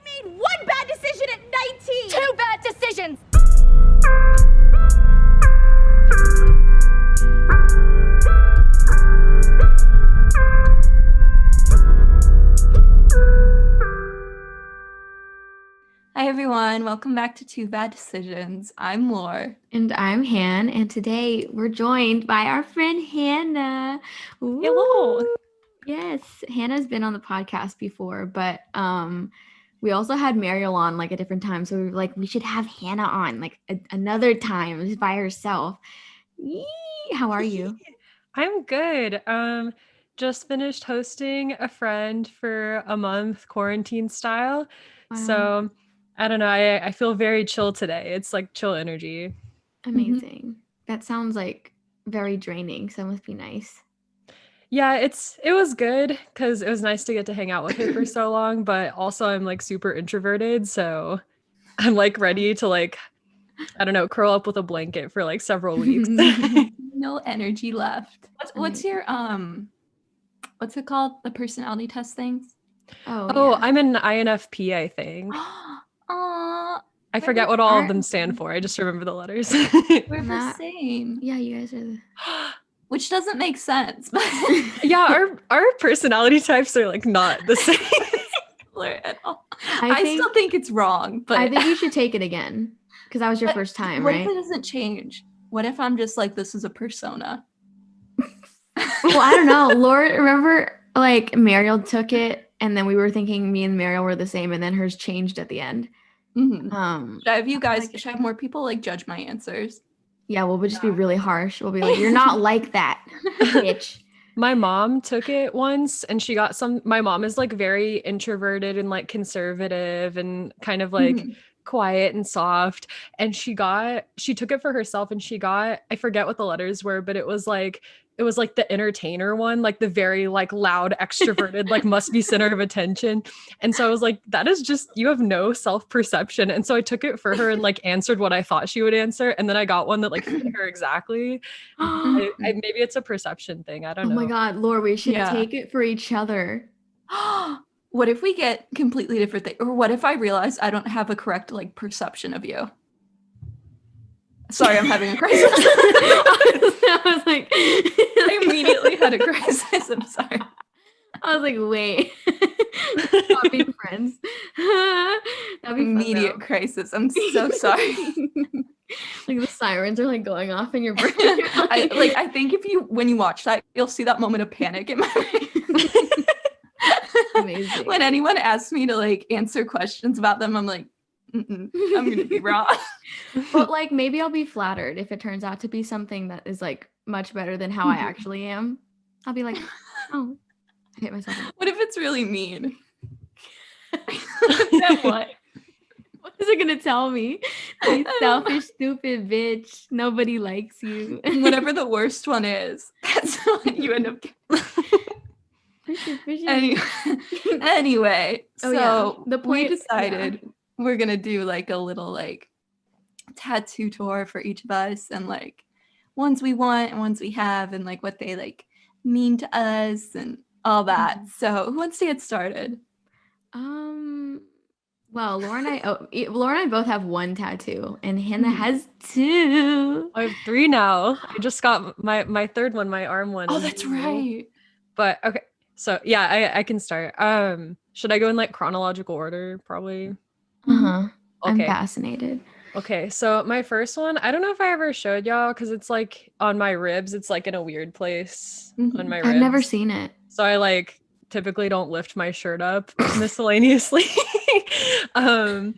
only made one bad decision at 19! Two bad decisions! Hi everyone, welcome back to Two Bad Decisions. I'm Laura. And I'm Han, and today we're joined by our friend Hannah. Woo! Hello. Yes, Hannah's been on the podcast before, but we also had Mariel on like a different time, so we were like, we should have Hannah on like another time by herself. Yee! How are you? I'm good. Just finished hosting a friend for a month, quarantine style. Wow. So I don't know. I feel very chill today. It's like chill energy. Amazing. That sounds like very draining, so it must be nice. Yeah, it was good because it was nice to get to hang out with her for so long, but also I'm like super introverted, so I'm like ready to like, I don't know, curl up with a blanket for like several weeks. No energy left. What's your what's it called? The personality test things? Oh, I'm an INFP, I think. I forget what all of them stand for. I just remember the letters. We're the same. Yeah, you guys are Which doesn't make sense. But yeah, our personality types are like not the same at all. I still think it's wrong, but I think you should take it again because that was your first time, what right? if it doesn't change? What if I'm just like, this is a persona? Well, I don't know. Laura, remember like Mariel took it and then we were thinking me and Mariel were the same and then hers changed at the end. Mm-hmm. Should I have you guys, should I have more people like judge my answers? Yeah, we'll just be really harsh. We'll be like, you're not like that, bitch. My mom took it once and she got my mom is like very introverted and like conservative and kind of like quiet and soft. And she took it for herself and she got, I forget what the letters were, but it was like the entertainer one, like the very like loud, extroverted, like must be center of attention. And so I was like, that is just, you have no self-perception. And so I took it for her and like answered what I thought she would answer. And then I got one that like fit her exactly. Maybe it's a perception thing. I don't know. Oh my God, Laura, we should take it for each other. What if we get completely different things? Or what if I realize I don't have a correct like perception of you? Sorry, I'm having a crisis. I was like, I immediately had a crisis. I'm sorry. I was like, wait. Stop being friends. That'd be immediate crisis. I'm so sorry. Like the sirens are like going off in your brain. I think when you watch that, you'll see that moment of panic in my brain. Amazing. When anyone asks me to like answer questions about them, I'm like, I'm gonna be wrong. But like maybe I'll be flattered if it turns out to be something that is like much better than how I actually am. I'll be like, oh, I hit myself. What if it's really mean? Then what? What is it gonna tell me? You selfish, stupid bitch. Nobody likes you. Whatever the worst one is, that's what you end up getting. Anyway, so the point we decided we're gonna do like a little like tattoo tour for each of us and like ones we want and ones we have and like what they like mean to us and all that. So who wants to get started? Well, Laura and I both have one tattoo and Hannah has two. I have three now. I just got my third one, my arm one. Oh, that's right. But okay. So yeah, I can start. Should I go in like chronological order? Probably. Okay. I'm Okay. fascinated. Okay, so my first one, I don't know if I ever showed y'all because it's like on my ribs. It's like in a weird place on my ribs. I've never seen it. So I like typically don't lift my shirt up miscellaneously. I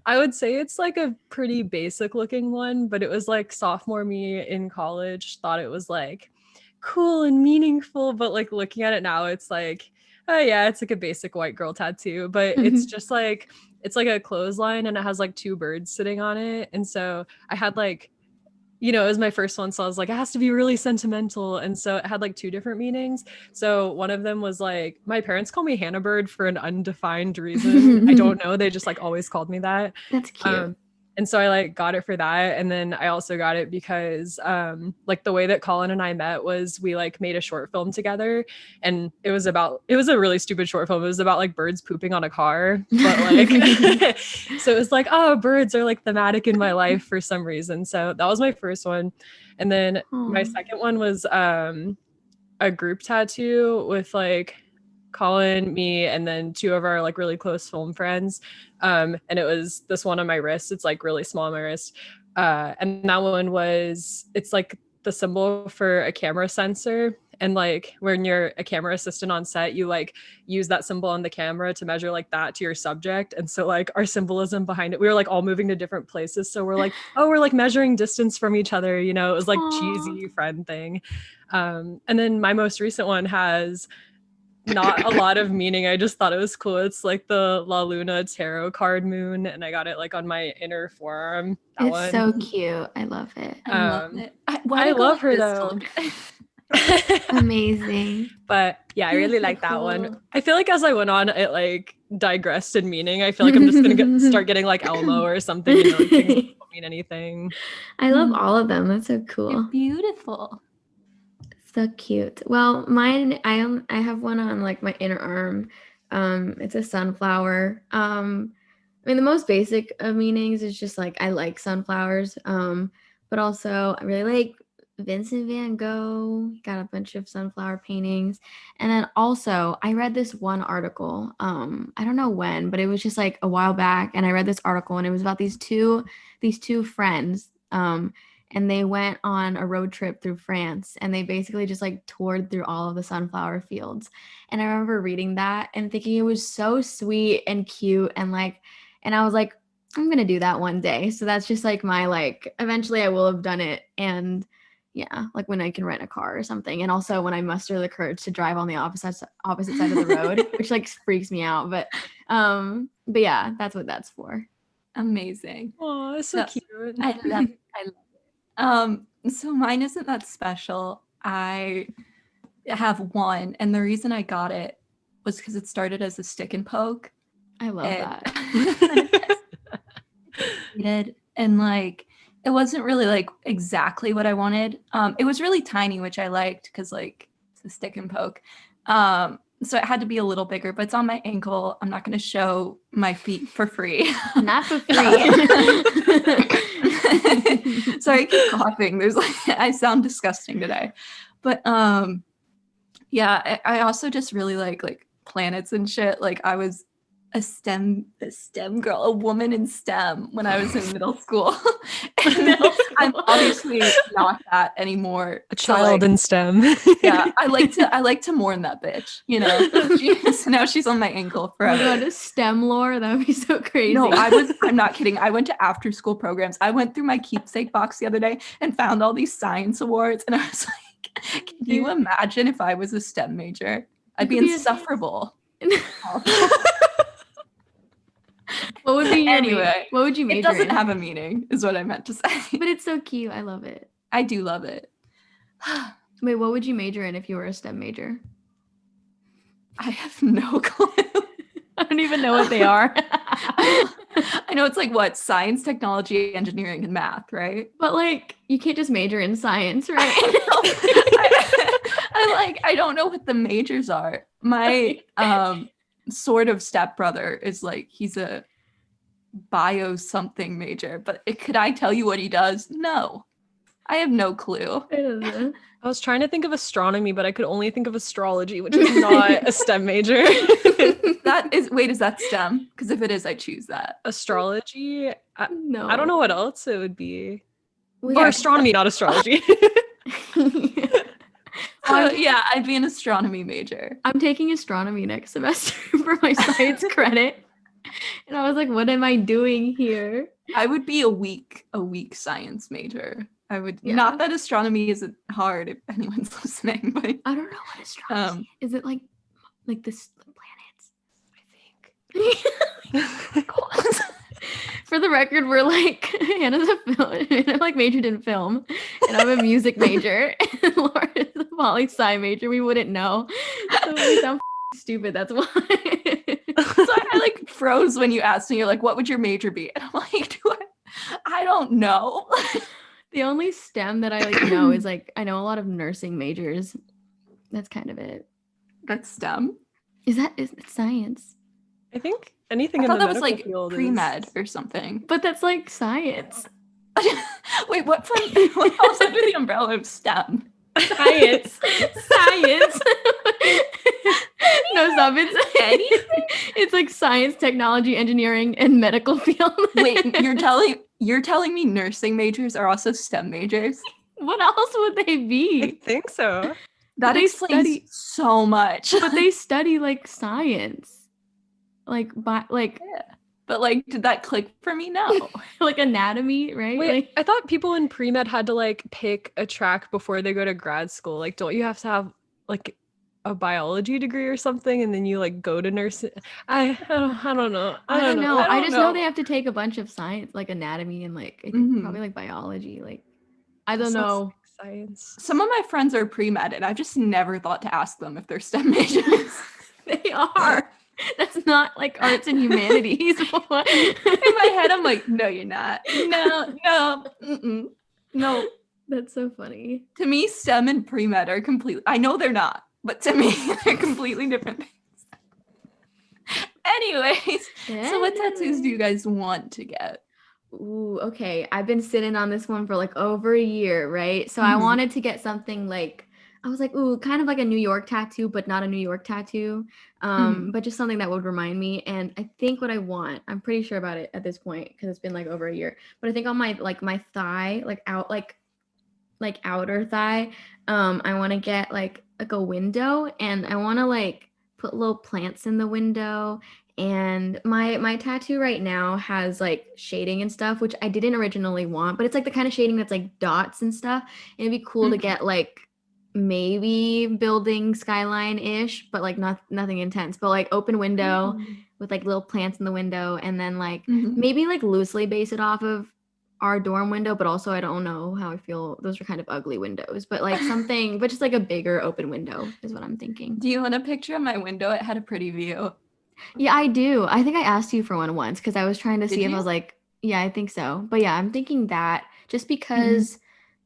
would say it's like a pretty basic looking one, but it was like sophomore me in college thought it was like cool and meaningful, but like looking at it now, it's like, oh yeah, it's like a basic white girl tattoo, but it's just like, it's like a clothesline and it has like two birds sitting on it. And so I had like, it was my first one. So I was like, it has to be really sentimental. And so it had like two different meanings. So one of them was like, my parents call me Hannah Bird for an undefined reason. I don't know. They just like always called me that. That's cute. And so I like got it for that. And then I also got it because like the way that Colin and I met was we like made a short film together, and it was a really stupid short film. It was about like birds pooping on a car. But like so it was like, oh, birds are like thematic in my life for some reason. So that was my first one. And then my second one was a group tattoo with like Colin, me, and then two of our like really close film friends. And it was this one on my wrist. It's like really small on my wrist. And that one it's like the symbol for a camera sensor. And like when you're a camera assistant on set, you like use that symbol on the camera to measure like that to your subject. And so like our symbolism behind it, we were like all moving to different places. So we're like, oh, we're like measuring distance from each other. You know, it was like cheesy friend thing. And then my most recent one has not a lot of meaning. I just thought it was cool. It's like the La Luna tarot card moon, and I got it like on my inner forearm. It's so cute. I love it. I love it. I love her though. Amazing. But yeah, I really like that one. I feel like as I went on, it like digressed in meaning. I feel like I'm just gonna start getting like Elmo or something. You know, like, things that don't mean anything. I love all of them. That's so cool. You're beautiful. So cute. Well, mine, I have one on like my inner arm. It's a sunflower. I mean, the most basic of meanings is just like I like sunflowers. But also I really like Vincent van Gogh. He got a bunch of sunflower paintings. And then also I read this one article. I don't know when, but it was just like a while back, and I read this article, and it was about these two friends. And they went on a road trip through France, and they basically just like toured through all of the sunflower fields. And I remember reading that and thinking it was so sweet and cute, and I was like, I'm going to do that one day. So that's just like my, like, eventually I will have done it. And yeah, like when I can rent a car or something. And also when I muster the courage to drive on the opposite side of the road, which like freaks me out. But yeah, that's what that's for. Amazing. Oh, it's so cute. I love it. So mine isn't that special. I have one, and the reason I got it was because it started as a stick and poke. I love that. And like it wasn't really like exactly what I wanted. It was really tiny, which I liked because like it's a stick and poke. So it had to be a little bigger, but it's on my ankle. I'm not going to show my feet for free. Not for free. Sorry, I keep coughing. There's like I sound disgusting today. But yeah, I also just really like planets and shit. Like I was a STEM girl, a woman in STEM when I was in middle school. And I'm obviously not that anymore. A child in STEM. Yeah, I like to mourn that bitch, you know. So now she's on my ankle forever. Go to STEM lore, that would be so crazy. No, I'm not kidding. I went to after school programs. I went through my keepsake box the other day and found all these science awards, and I was like, can you imagine if I was a STEM major? I'd be insufferable. What would be what would you major in? It doesn't have a meaning, is what I meant to say. But it's so cute. I love it. I do love it. Wait, what would you major in if you were a STEM major? I have no clue. I don't even know what they are. I know it's like what? Science, technology, engineering, and math, right? But like you can't just major in science, right? I don't know what the majors are. My sort of stepbrother is like, he's a bio something major, but could I tell you what he does? No, I have no clue. I was trying to think of astronomy, but I could only think of astrology, which is not a STEM major. Is that STEM? Because if it is, I choose that. Astrology? No. I don't know what else it would be. Well, or astronomy, not astrology. Yeah, I'd be an astronomy major. I'm taking astronomy next semester for my science credit. And I was like, what am I doing here? I would be a weak science major. I would not that astronomy isn't hard if anyone's listening, but I don't know what astronomy is. It like this planets? I think. For the record, we're like Hannah's Hannah like majored in film, and I'm a music major, and Laura is a poli-sci major. We wouldn't know, so we sound stupid. That's why. So I like froze when you asked me. You're like, "What would your major be?" And I'm like, I don't know. The only STEM that I like know is like I know a lot of nursing majors. That's kind of it. That's STEM. Is it science? I think anything I in thought the that was medical like field pre-med is or something. But that's like science. Wait, what falls under the umbrella of STEM? Science. Science. No, stop. It's like science, technology, engineering, and medical field. Wait, you're telling me nursing majors are also STEM majors? What else would they I be? think so. That they explains study- so much. But they study like science. Like Yeah. But like, did that click for me? No. like anatomy, right? Wait, Like I thought people in pre-med had to like pick a track before they go to grad school. Like, don't you have to have like a biology degree or something and then you like go to nursing? I don't know. I don't know. I I don't just know know. they have to take a bunch of science, like anatomy and like I think Mhm. probably like biology. Like I don't Sounds know. like science. Some of my friends are pre-med, and I've just never thought to ask them if they're STEM majors. They are. That's not like arts and humanities. In my head, I'm like, no, you're not. No, mm-mm. No. That's so funny. To me, STEM and pre-med are completely, I know they're not, but to me, they're completely different things. Anyways, so what tattoos do you guys want to get? Ooh, okay. I've been sitting on this one for like over a year, right? So I Mhm. wanted to get something like I was like, ooh, kind of like a New York tattoo, but not a New York tattoo. But just something that would remind me. And I think what I want, I'm pretty sure about it at this point because it's been like over a year. But I think on my thigh, like outer thigh, I want to get like a window, and I want to like put little plants in the window. And my tattoo right now has like shading and stuff, which I didn't originally want, but it's like the kind of shading that's like dots and stuff. And it'd be cool to Mhm. get like maybe building skyline-ish, but like nothing intense, but like open window with like little plants in the window, and then like Mhm. maybe like loosely base it off of our dorm window, but also I don't know how I feel. Those are kind of ugly windows, but like something, but just like a bigger open window is what I'm thinking. Do you want a picture of my window? It had a pretty view. Yeah, I do. I think I asked you for one once because I was trying to Did see if I you? was like, yeah, I think so. But yeah, I'm thinking that just because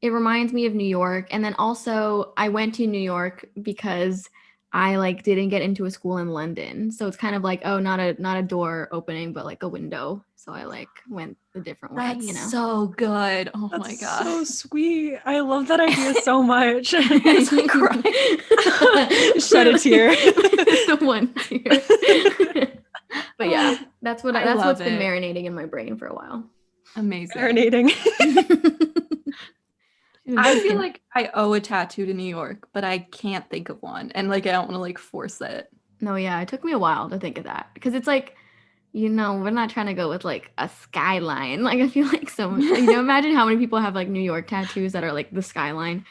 it reminds me of New York. And then also I went to New York because I like didn't get into a school in London. So it's kind of like, oh, not a door opening, but like a window. So I like went a different way, That's you know. so good. Oh That's my god. so sweet. I love that idea so much. It's like crying. Shed a tear. The one tear. But yeah, that's I that's love what's been it. marinating in my brain for a while. Amazing. Marinating. I feel like I owe a tattoo to New York, but I can't think of one. And like I don't want to like force it. No, yeah, it took me a while to think of that because it's like, you know, we're not trying to go with like a skyline. Like I feel like imagine how many people have like New York tattoos that are like the skyline.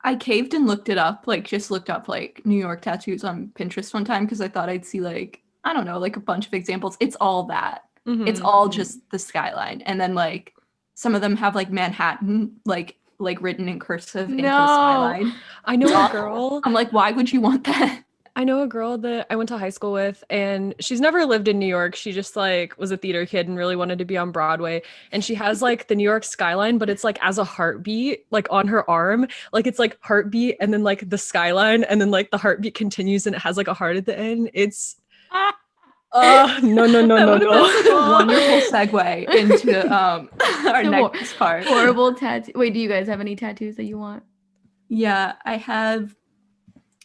I caved and looked it up, like just looked up like New York tattoos on Pinterest one time because I thought I'd see like, I don't know, like a bunch of examples. It's all that. It's all just the skyline. And then like some of them have like Manhattan like written in cursive into the skyline. I know a girl. I'm like, why would you want that? I know a girl that I went to high school with, and she's never lived in New York. She just like was a theater kid and really wanted to be on Broadway. And she has like the New York skyline, but it's like as a heartbeat, like on her arm. Like it's like heartbeat and then like the skyline, and then like the heartbeat continues and it has like a heart at the end. It's no. That's like a wonderful segue into our next part. Horrible tattoo. Wait, do you guys have any tattoos that you want? Yeah, I have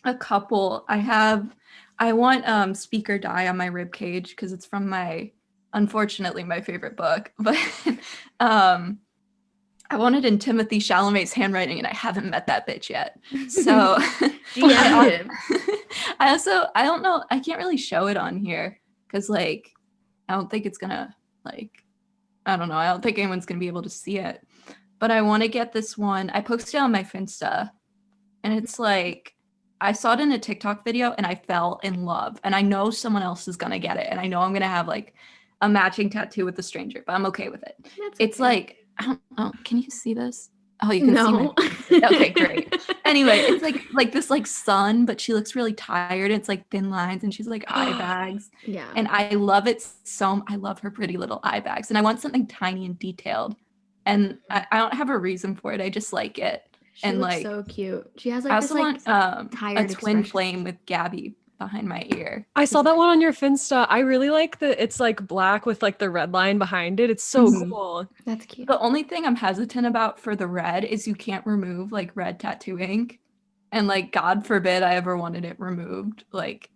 a couple. I want Speak or Die on my rib cage because it's from unfortunately my favorite book. But I want it in Timothy Chalamet's handwriting, and I haven't met that bitch yet. So I don't know. I can't really show it on here because like I don't think it's gonna like I don't know. I don't think anyone's gonna be able to see it. But I want to get this one. I posted it on my Finsta, and it's like I saw it in a TikTok video and I fell in love. And I know someone else is gonna get it, and I know I'm gonna have like a matching tattoo with the stranger, but I'm okay with it. It's like I don't know. Can you see this? Oh, you can see my okay, great. Anyway, it's like this like sun, but she looks really tired. It's like thin lines, and she's like eye bags. Yeah. And I love it so. I love her pretty little eye bags, and I want something tiny and detailed. and I don't have a reason for it. I just like it. She And, looks like, so cute. She has I like this also like want a tired twin expression. flame with Gabby behind my ear. I saw that one on your Finsta. I really like it's like black with like the red line behind it. It's so Mhm. cool. That's cute. The only thing I'm hesitant about for the red is you can't remove like red tattoo ink. And like, God forbid I ever wanted it removed. Like,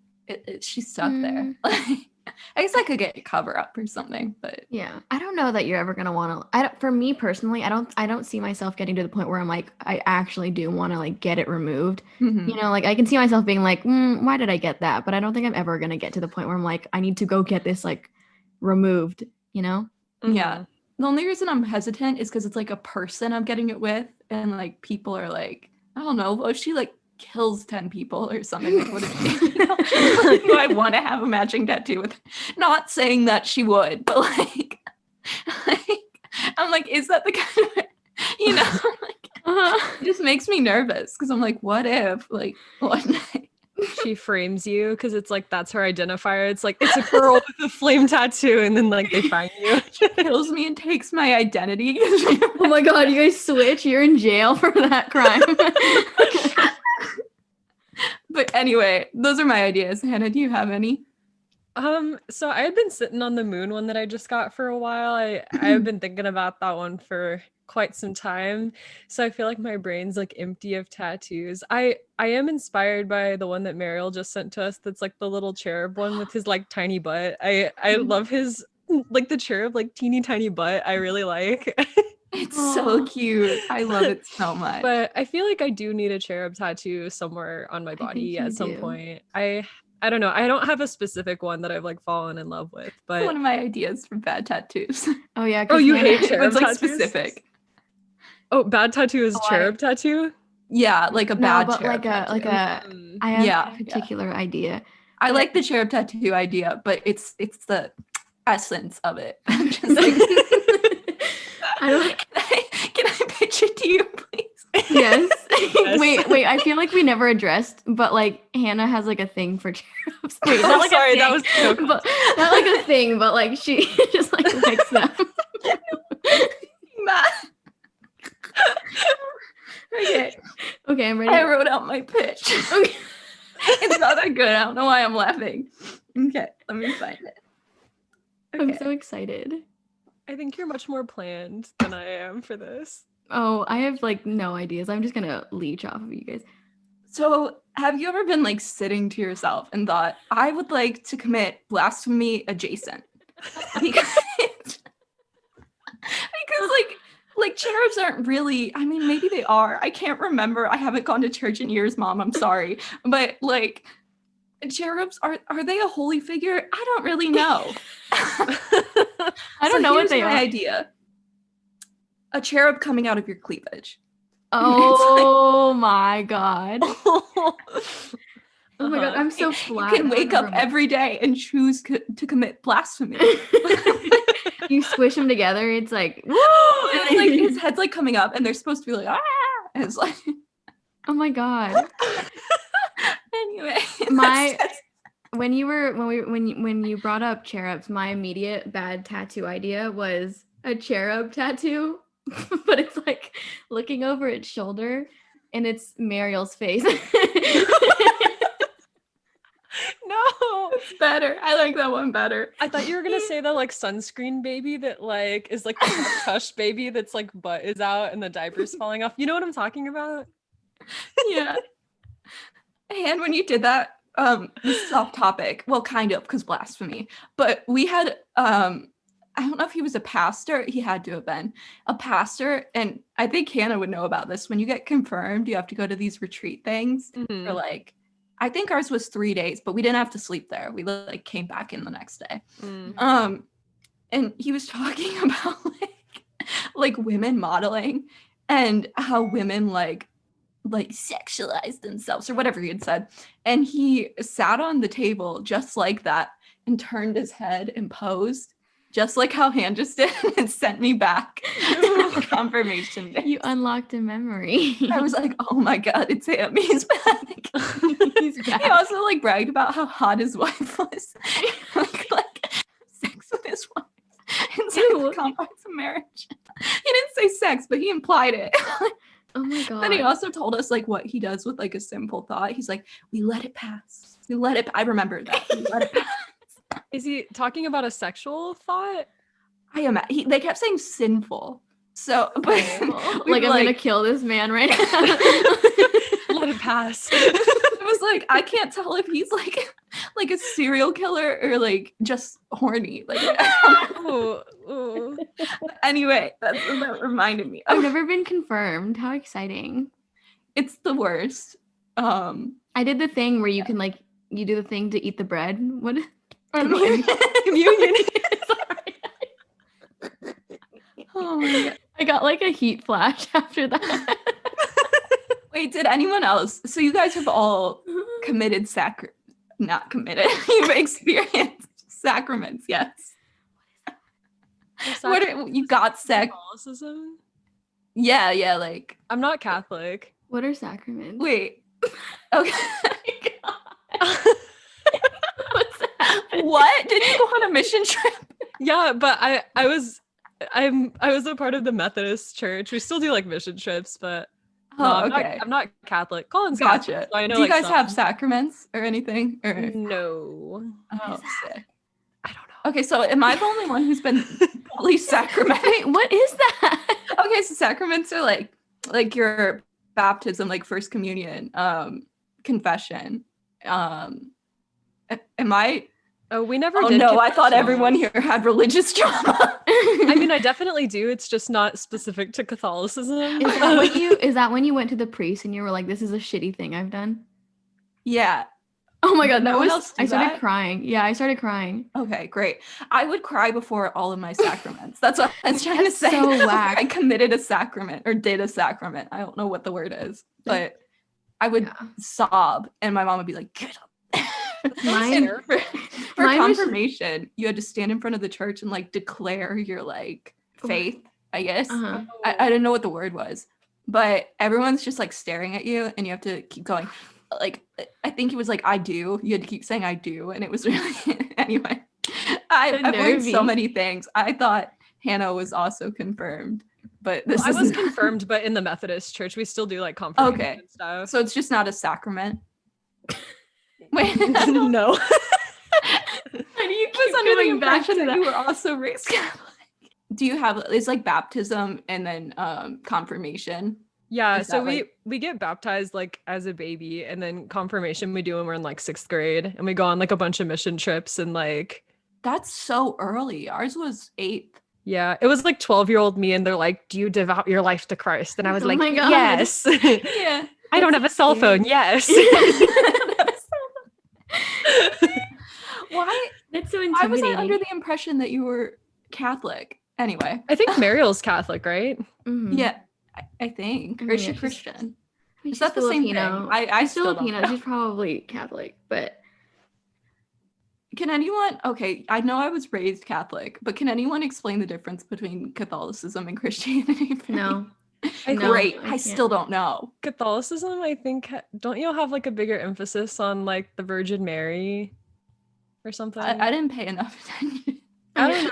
she's stuck there. I guess I could get a cover up or something, but Yeah, I don't know that you're ever gonna want to. I don't. For me personally, I don't see myself getting to the point where I'm like, I actually do want to like get it removed. mhm. You know, like I can see myself being like, why did I get that? But I don't think I'm ever gonna get to the point where I'm like, I need to go get this like removed. You know? Yeah. The only reason I'm hesitant is because it's like a person I'm getting it with, and like people are like, I don't know, what if she like kills 10 people or something? Like, what if she, do I want to have a matching tattoo with her? Not saying that she would, but like, I'm like, is that the kind of, you know, like, it just makes me nervous because I'm like, what if like one day She frames you because it's like that's her identifier. It's like it's a girl with a flame tattoo, and then like they find you. kills me and takes my identity? Oh my god, you guys switch. You're in jail for that crime. But anyway, those are my ideas. Hannah, do you have any? So I had been sitting on the moon one that I just got for a while. I have been thinking about that one for quite some time. So I feel like my brain's like empty of tattoos. I am inspired by the one that Mariel just sent to us that's like the little cherub one with his like tiny butt. I love his like the cherub like teeny tiny butt. I really like. It's so cute. I love it so much. But I feel like I do need a cherub tattoo somewhere on my think body you at some do. point. I don't know. I don't have a specific one that I've like fallen in love with, but One of my ideas for bad tattoos. Oh yeah. Oh, 'cause you Hannah- hate cherub It's like tattoos? specific. Oh, bad tattoo is Oh, I- cherub tattoo? Yeah, like a No, bad but cherub like tattoo. a. I have Yeah, a particular idea. I like the cherub tattoo idea, but it's the essence of it. I'm just like, I don't. can I pitch it to you, please? Yes. Yes. Wait. I feel like we never addressed, but like Hannah has like a thing for cherubs. Wait, Oh, not like sorry, a that thing, was so but not like a thing, but like she just like likes them. Matt. Okay, Okay, I'm ready. I wrote out my pitch. Okay. It's not that good. I don't know why I'm laughing. Okay, let me find it. I'm Okay. so excited. I think you're much more planned than I am for this. Oh, I have like no ideas. I'm just gonna leech off of you guys. So, have you ever been like sitting to yourself and thought, I would like to commit blasphemy adjacent? Because like cherubs aren't really, I mean, maybe they are. I can't remember. I haven't gone to church in years, Mom. I'm sorry. But like cherubs, are they a holy figure? I don't really know. I don't know what here's they my are. idea. A cherub coming out of your cleavage. Oh my god. Oh Oh my god, I'm so You flat. can wake up every day and choose to commit blasphemy. You squish them together. It's like, woo! And like his head's like coming up, and they're supposed to be like, ah. And it's like, Oh my god. anyway. My when you brought up cherubs, my immediate bad tattoo idea was a cherub tattoo, but it's like looking over its shoulder, and it's Mariel's face. no. It's better. I like that one better. I thought you were gonna say the like sunscreen baby that like is like the hush baby that's like butt is out and the diaper's falling off. You know what I'm talking about? Yeah. And when you did that, this is off topic. Well, kind of, because blasphemy. But we had I don't know if he was a pastor. He had to have been a pastor. And I think Hannah would know about this. When you get confirmed, you have to go to these retreat things for like, I think ours was 3 days, but we didn't have to sleep there. We like came back in the next day. And he was talking about like women modeling and how women like sexualize themselves or whatever he had said. And he sat on the table just like that and turned his head and posed just like how Han just did and sent me back to the confirmation day. You unlocked a memory. I was like, oh my god, it's him. He's back. He's back. He also like bragged about how hot his wife was. like sex with his wife inside the confines of marriage. didn't say sex, but he implied it. Oh my god. Then he also told us like what he does with like a simple thought. He's like, we let it pass. We let it. I remember that. We let it pass. Is he talking about a sexual thought? They kept saying sinful. So, but like I'm gonna kill this man right now. Let it pass. It was like I can't tell if he's like a serial killer or like just horny. Like Ooh. anyway, that reminded me. I've never been confirmed. How exciting. It's the worst. I did the thing where you can like you do the thing to eat the bread. What? Communion. Oh my god. I got like a heat flash after that. Wait, did anyone else? So you guys have all committed not committed. You've experienced sacraments, yes. You got sex? Catholicism? Yeah, like I'm not Catholic. What are sacraments? wait. Okay. What's happening? What? Did you go on a mission trip? Yeah, but I was a part of the Methodist church. We still do like mission trips, but no, I'm not Catholic. Colin's Gotcha. Catholic, so I know, do you like, guys have some. sacraments or anything? Or No. oh, sick. I don't know. Okay, so am I the only one who's been fully sacramented? Wait, what is that? Okay, so sacraments are like your baptism, like first communion, confession. Am I? Oh, we never Oh did. no, I thought confession. everyone here had religious trauma. I mean, I definitely do. It's just not specific to Catholicism. Is that when you went to the priest and you were like, "This is a shitty thing I've done"? Yeah. Oh my god, No that one was. else do I started that? crying. Yeah, I started crying. Okay, great. I would cry before all of my sacraments. That's what I was trying to That's say. so Before whack. I committed a sacrament or did a sacrament. I don't know what the word is, but I would Yeah. sob, and my mom would be like, "Get up." Mine- And for mine was- confirmation, you had to stand in front of the church and like declare your like faith. I guess Uh-huh. I didn't know what the word was, but everyone's just like staring at you, and you have to keep going. Like I think it was like I do. You had to keep saying I do, and it was really anyway. I've learned so nervy. many things. I thought Hannah was also confirmed, but this I is was confirmed, but in the Methodist church, we still do like confirmation Okay. and stuff. So it's just not a sacrament. Wait, No. Why do you I was keep under the going back to impression that that? you were also raised Catholic. Do you have it's like baptism and then confirmation? Yeah, Is so that, we get baptized like as a baby, and then confirmation we do when we're in like 6th grade, and we go on like a bunch of mission trips, and like That's so early. Ours was 8th. yeah, it was like 12-year-old me, and they're like, "Do you devote your life to Christ?" And I was Oh like, my God. "Yes." Yeah. I don't have a cell phone. Yes. Why? That's so Why was I intimidating. under the impression that you were Catholic? Anyway. I think Mariel's Catholic, right? Mhm. Yeah, I think. I Or mean, is she yeah, she's- Christian? I mean, Is she's that the same Filipino. thing? I She's still don't Filipino. know. She's probably Catholic, but Can anyone, okay, I know I was raised Catholic, but can anyone explain the difference between Catholicism and Christianity? for me? no. I No, Great. I I can't. still don't know. Catholicism, I think, don't you have like a bigger emphasis on like the Virgin Mary or something? I didn't pay enough attention. I don't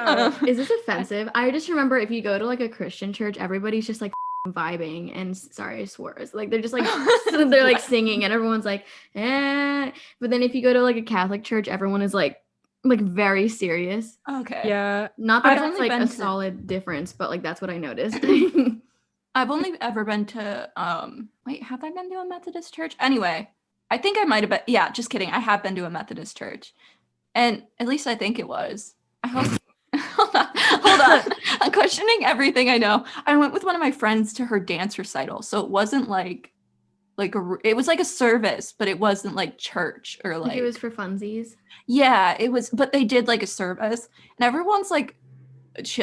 know. Is this offensive? I just remember if you go to like a Christian church, everybody's just like vibing and sorry, I swore. It's like they're just like they're like singing and everyone's like, eh. But then if you go to like a Catholic church, everyone is like very serious. Okay. Yeah. Not that I've that's only like been a to- solid difference, but like that's what I noticed. I've only ever been to wait, have I been to a Methodist church? Anyway, I think I might have been, yeah, just kidding. I have been to a Methodist church. And at least I think it was. I hope hold on. I'm questioning everything I know. I went with one of my friends to her dance recital. So it wasn't like it was like a service, but it wasn't like church or Like like it was for funsies. yeah, it was, but they did like a service and everyone's like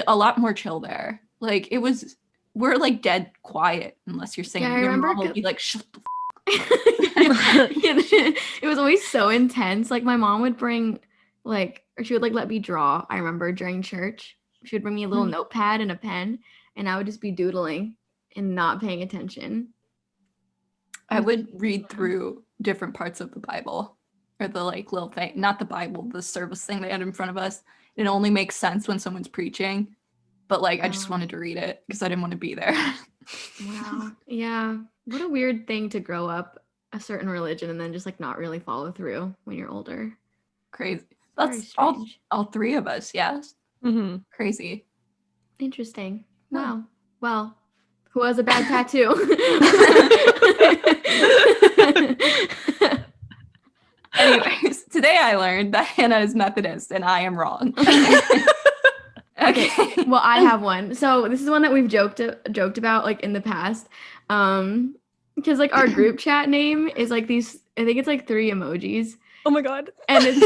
a lot more chill there. Like it was, we're like dead quiet unless you're singing. Yeah, I Your remember mom will c- be like, shut the It was always so intense. Like my mom would bring like or she would like let me draw. I remember during church. She would bring me a little Mhm. notepad and a pen and I would just be doodling and not paying attention. I would read through different parts of the Bible or the like little thing, not the Bible, the service thing they had in front of us. It only makes sense when someone's preaching. but like I just Wow. wanted to read it because I didn't want to be there. Wow. Yeah. What a weird thing to grow up a certain religion and then just like not really follow through when you're older. Crazy. Very That's strange. all three of us. Yes. Mm-hmm. Crazy. Interesting. Huh. Wow. Well, who has a bad tattoo? Anyways, today I learned that Hannah is Methodist and I am wrong. Okay. Well, I have one. So this is one that we've joked about like in the past. Because like our group chat name is like these, I think it's like 3 emojis. Oh my god. And it's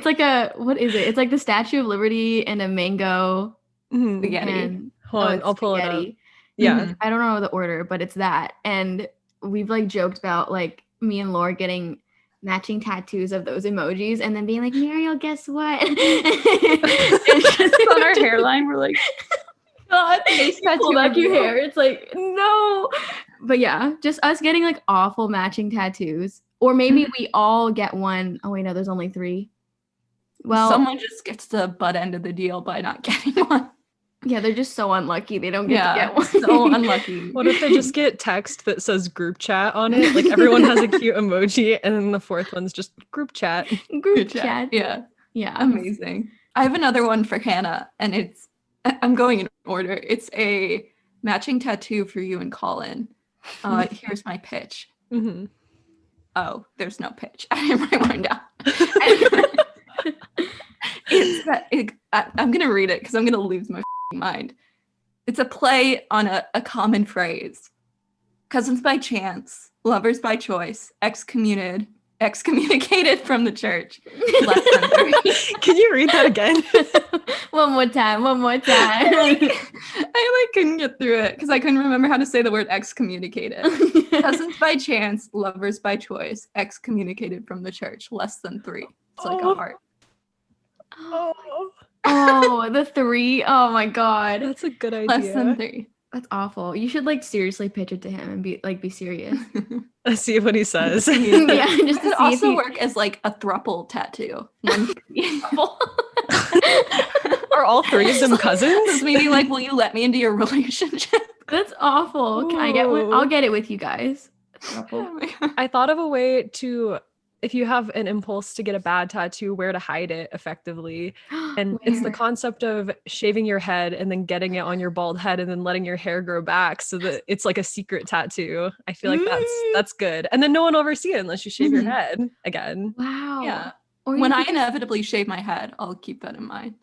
like a, what is it? It's like the Statue of Liberty and a mango Mhm. Spaghetti. and Hold on, it's I'll pull it up. spaghetti. Yeah. Mhm. I don't know the order, but it's that. And we've like joked about like me and Laura getting matching tattoos of those emojis and then being like, Mariel, guess what? It's on our hairline. We're like, God, face you pull tattoo back your reveal. hair. It's like, no. But yeah, just us getting like awful matching tattoos. Or maybe we all get one. Oh wait, no, there's only 3. Well, someone just gets the butt end of the deal by not getting one. yeah, they're just so unlucky. They don't get to get one. So unlucky. What if they just get text that says group chat on it? Like everyone has a cute emoji, and then the 4th one's just group chat. Group Good chat. Yeah. Yeah. Amazing. I have another one for Hannah, and I'm going in order. It's a matching tattoo for you and Colin. Here's my pitch. Mm-hmm. Oh, there's no pitch. I didn't write one down. I'm gonna read it because I'm gonna lose my mind. It's a play on a common phrase. Cousins by chance, lovers by choice, excommunicated from the church. Less than 30. Can you read that again? One more time. I couldn't get through it because I couldn't remember how to say the word excommunicated. Cousins by chance, lovers by choice, excommunicated from the church. Less than 3. It's like a heart. Oh, The 3. Oh my god. that's a good idea. Less than 3. That's awful. You should like seriously pitch it to him and be serious. Let's see what he says. Yeah, just It to could see also if work as like a thruple tattoo. One could be a couple. Are all 3 of them Just cousins? meaning like, will you let me into your relationship? That's awful. Can I get one? Ooh. I'll get it with you guys. Oh my God. I thought of a way to, if you have an impulse to get a bad tattoo, where to hide it effectively. And it's the Where? concept of shaving your head and then getting it on your bald head and then letting your hair grow back so that it's like a secret tattoo. I feel like that's good. And then no one will ever see it unless you shave your Mhm. head again. Wow. Yeah. Or you When I could just- inevitably shave my head, I'll keep that in mind.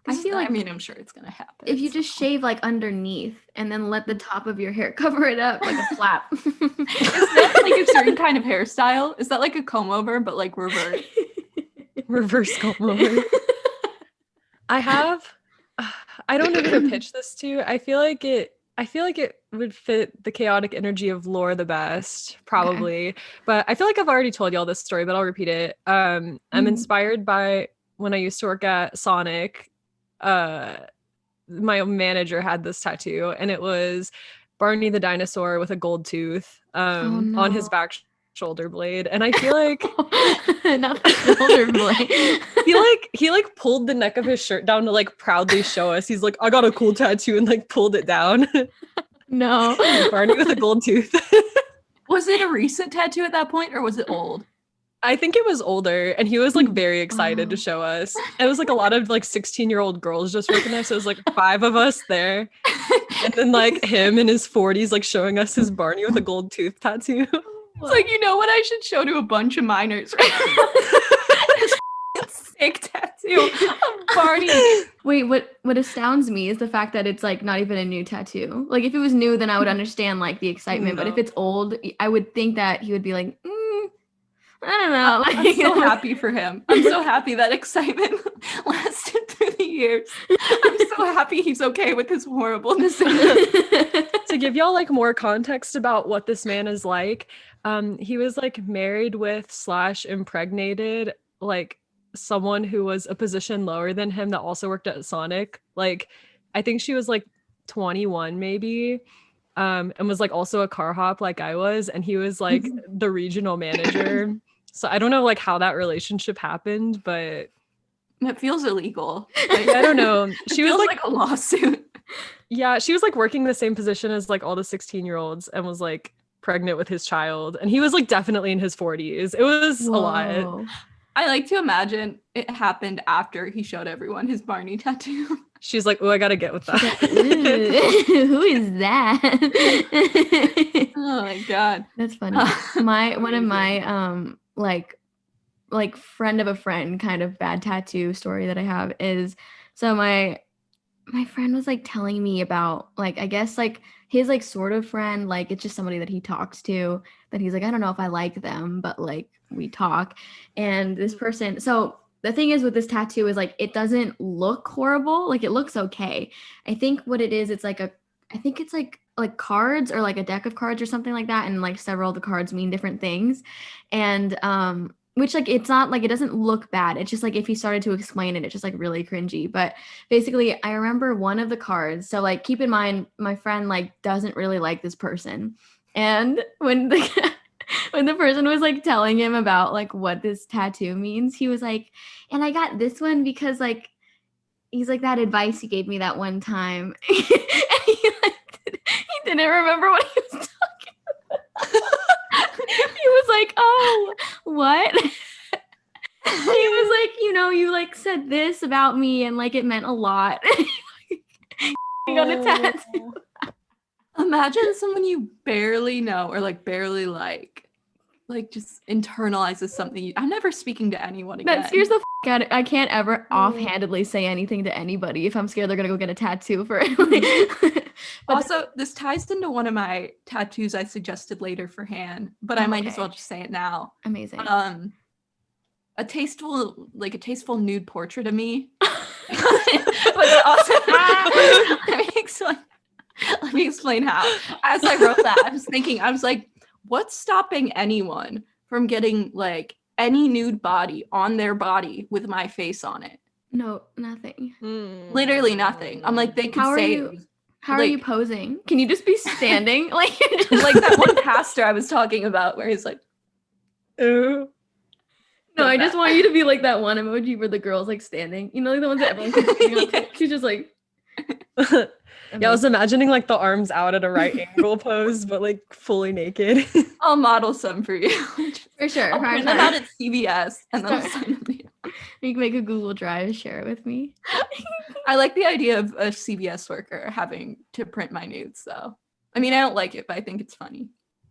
I feel like I mean, I'm sure it's gonna happen. if you just shave like underneath and then let the top of your hair cover it up like a flap. Is that like a certain kind of hairstyle? Is that like a comb over but like reverse? Reverse comb over. I don't know who to pitch this to. I feel like it would fit the chaotic energy of lore the best, probably. But I feel like I've already told y'all this story, but I'll repeat it. I'm inspired by when I used to work at Sonic. My manager had this tattoo, and it was Barney the dinosaur with a gold tooth on his back shoulder blade. And I feel like not the shoulder blade. he pulled the neck of his shirt down to like proudly show us. He's like, I got a cool tattoo, and like pulled it down. No. Barney with a gold tooth. Was it a recent tattoo at that point or was it old? I think it was older, and he was like very excited to Wow. show us. It was like a lot of like 16-year-old girls just working there. So it was like 5 of us there. And then like him in his 40s, like showing us his Barney with a gold tooth tattoo. It's like, you know what I should show to a bunch of minors? This sick tattoo of Barney. Wait, what astounds me is the fact that it's like not even a new tattoo. Like if it was new, then I would understand like the excitement. But if No. it's old, I would think that he would be like, I don't know. Like, I'm so happy for him. I'm so happy that excitement lasted through the years. I'm so happy he's okay with his horrible decision. To give y'all like more context about what this man is like, he was like married with / impregnated like someone who was a position lower than him that also worked at Sonic. Like I think she was like 21 maybe, and was like also a car hop like I was, and he was like the regional manager. So I don't know like how that relationship happened, but It feels illegal. I don't know. She was like a lawsuit. Yeah, she was like working the same position as like all the 16-year-olds and was like pregnant with his child. And he was like definitely in his 40s. It was a lot. Whoa. I like to imagine it happened after he showed everyone his Barney tattoo. She's like, oh, I gotta get with that. Ooh, who is that? Oh my god. That's funny. One of my like friend of a friend kind of bad tattoo story that I have is, so my friend was like telling me about, like, I guess like his like sort of friend, like it's just somebody that he talks to, that he's like, I don't know if I like them, but like we talk. And this person, so the thing is with this tattoo is like it doesn't look horrible, like it looks okay. I think what it is, it's like I think it's like cards or like a deck of cards or something like that, and like several of the cards mean different things. And which like it's not like, it doesn't look bad, it's just like if he started to explain it, it's just like really cringy. But basically I remember one of the cards, so like keep in mind my friend like doesn't really like this person, and when the when the person was like telling him about like what this tattoo means, he was like, and I got this one because like he's like, that advice you gave me that one time. And he didn't remember what he was talking about. He was like, oh, what? He was like, you like said this about me and like it meant a lot. He got a tattoo. Imagine someone you barely know or like barely like just internalizes something. I'm never speaking to anyone again. That scares the out of, I can't ever offhandedly say anything to anybody if I'm scared they're gonna go get a tattoo for it. Also, this ties into one of my tattoos I suggested later for Han, but I might as well just say it now. Amazing. A tasteful nude portrait of me. But also, let me explain how. As I wrote that, I was like, what's stopping anyone from getting like any nude body on their body with my face on it? No, nothing. Literally nothing. I'm like, they could how are you posing? Can you just be standing? Like that one pastor I was talking about where he's like, ooh. No, I just want you to be like that one emoji where the girl's like standing. You know, like the ones that everyone keeps doing. Yeah. She's just like. Yeah, I was imagining like the arms out at a right angle pose, but like fully naked. I'll model some for you. For sure. I'll print them out at CVS and then I'll sign them to you. You can make a Google Drive, share it with me. I like the idea of a CVS worker having to print my nudes, though. I mean, I don't like it, but I think it's funny.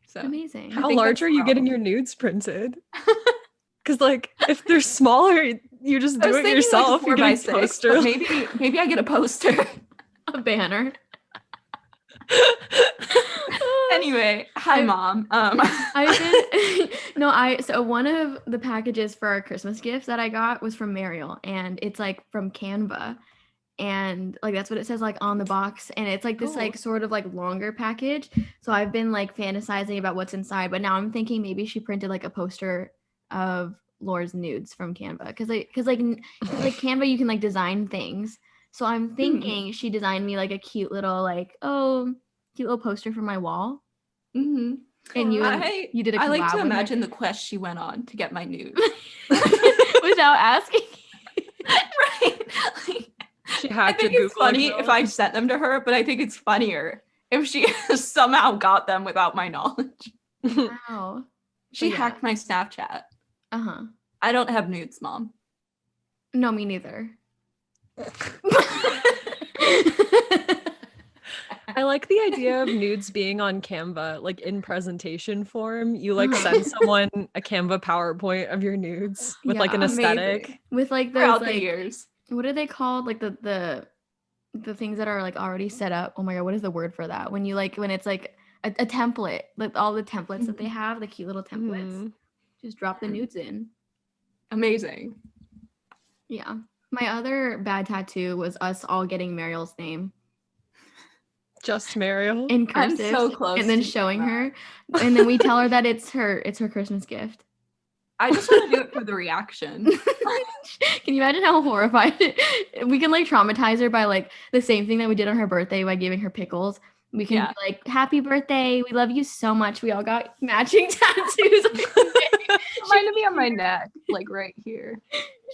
So amazing. How large are you getting your nudes printed? Because like if they're smaller, you just do it yourself. Like you're getting poster. Maybe I get a poster. A banner. Anyway, hi mom. So one of the packages for our Christmas gifts that I got was from Mariel, and it's like from Canva, and like that's what it says like on the box, and it's like this like sort of like longer package. So I've been like fantasizing about what's inside, but now I'm thinking maybe she printed like a poster of Laura's nudes from Canva, because Canva you can like design things. So I'm thinking she designed me like a cute little poster for my wall. Mm-hmm. And you did a collab. I like to imagine the quest she went on to get my nudes without asking. Right. Like, she hacked I think it's funny if I sent them to her, but I think it's funnier if she somehow got them without my knowledge. Wow. She hacked my Snapchat. Uh-huh. I don't have nudes, Mom. No, me neither. I like the idea of nudes being on Canva, like in presentation form. You like send someone a Canva PowerPoint of your nudes with like an aesthetic. Amazing. With like throughout those the years. What are they called? Like the things that are like already set up. Oh my god, what is the word for that? When it's like a template, like all the templates that they have, the cute little templates. Just drop the nudes in. Amazing. Yeah. My other bad tattoo was us all getting Mariel's name. Just Mariel? In cursive. I'm so close. And then showing her. And then we tell her that it's her Christmas gift. I just want to do it for the reaction. Can you imagine how horrified we can like traumatize her by like the same thing that we did on her birthday by giving her pickles, We can be like, happy birthday. We love you so much. We all got matching tattoos. Mine to be on my neck, like right here.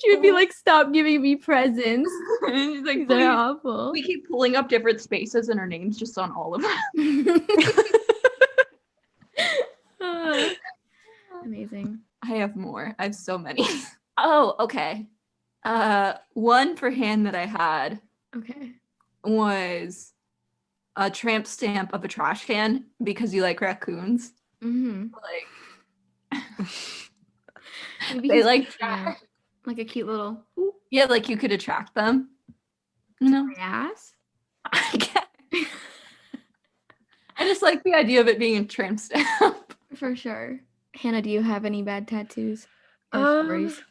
She would be like, stop giving me presents. She's like, They're "Please." awful. We keep pulling up different spaces and her name's just on all of them. Amazing. I have more. I have so many. Oh, okay. One for hand that I had Okay. was a tramp stamp of a trash can because you like raccoons. Mm-hmm. Like Maybe they he's like picturing it, like a cute little yeah, like you could attract them. You know? ass. I guess. I just like the idea of it being a tramp stamp. For sure. Hannah, do you have any bad tattoos or stories?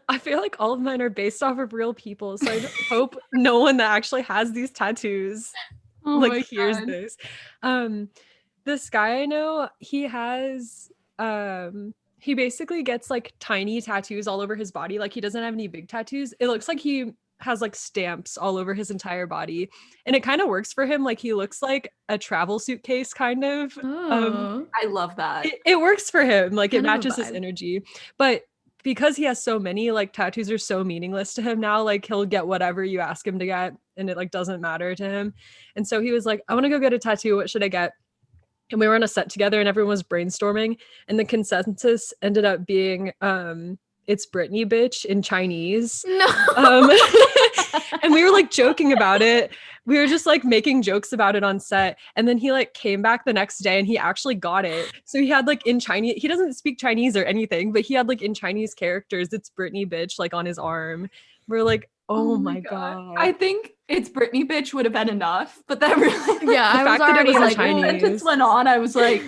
I feel like all of mine are based off of real people, so I hope no one that actually has these tattoos hears this. This guy I know, he has he basically gets like tiny tattoos all over his body. Like he doesn't have any big tattoos. It looks like he has like stamps all over his entire body, and it kind of works for him. Like he looks like a travel suitcase kind of. I love that. It works for him. Like it Kind of a matches his vibe. energy. But because he has so many, like tattoos are so meaningless to him now. Like he'll get whatever you ask him to get, and it like doesn't matter to him. And so he was like, I want to go get a tattoo. What should I get? And we were on a set together and everyone was brainstorming, and the consensus ended up being it's Britney bitch in Chinese. No. And we were like joking about it. We were just like making jokes about it on set. And then he like came back the next day and he actually got it. So he had like in Chinese, he doesn't speak Chinese or anything, but he had like in Chinese characters, it's Britney bitch, like on his arm. We're like, oh my God. I think it's Britney bitch would have been enough, but that really Yeah, The I was fact that it already was in like, Chinese. when the sentence went on, I was like,